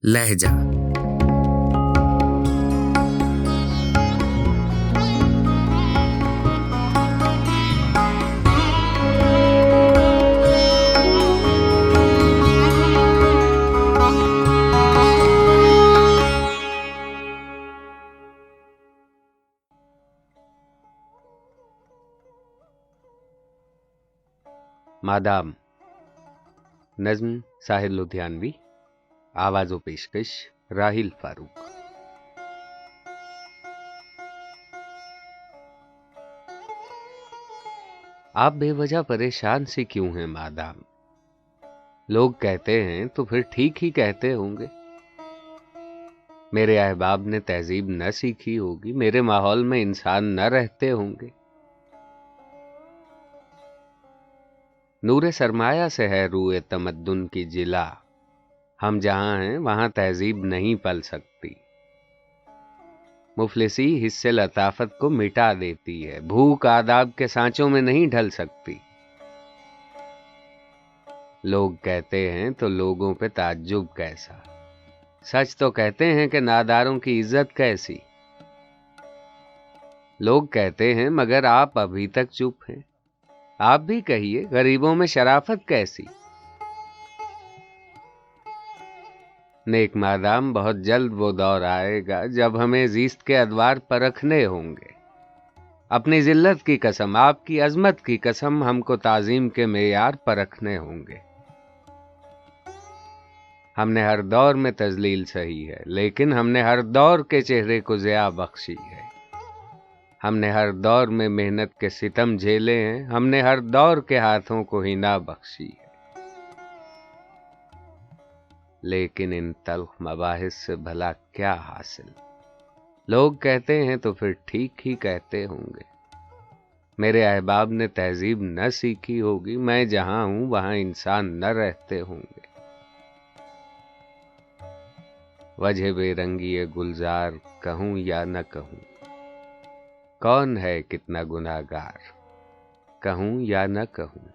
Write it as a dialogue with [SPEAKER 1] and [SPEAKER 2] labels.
[SPEAKER 1] लहजा।
[SPEAKER 2] मादाम, नज्म साहिर लुधियानवी, आवाज़ व पेशकश राहिल फारूक। आप बेवजह परेशान सी क्यों हैं मादाम? लोग कहते हैं तो फिर ठीक ही कहते होंगे। मेरे अहबाब ने तहजीब न सीखी होगी, मेरे माहौल में इंसान न रहते होंगे। नूरे सरमाया से है रूए तमद्दुन की जिला, हम जहां हैं वहां तहजीब नहीं पल सकती। मुफलिसी हिस्से लताफत को मिटा देती है, भूख आदाब के सांचों में नहीं ढल सकती। लोग कहते हैं तो लोगों पे ताज्जुब कैसा, सच तो कहते हैं कि नादारों की इज्जत कैसी। लोग कहते हैं मगर आप अभी तक चुप हैं। आप भी कहिए, गरीबों में शराफत कैसी। नेक मादाम, बहुत जल्द वो दौर आएगा जब हमें ज़ीस्त के अदवार परखने होंगे। अपनी जिल्लत की कसम, आपकी अजमत की कसम, हमको ताज़ीम के मेयार परखने होंगे। हमने हर दौर में तजलील सही है, लेकिन हमने हर दौर के चेहरे को ज़िया बख्शी है। हमने हर दौर में मेहनत के सितम झेले हैं, हमने हर दौर के हाथों को हिना बख्शी है। लेकिन इन तल्ख मबाहिस से भला क्या हासिल? लोग कहते हैं तो फिर ठीक ही कहते होंगे। मेरे अहबाब ने तहजीब न सीखी होगी, मैं जहां हूं वहां इंसान न रहते होंगे। वजह बेरंगी ये गुलजार, कहूं या न कहूं, कौन है कितना गुनाहगार, कहूं या न कहूं।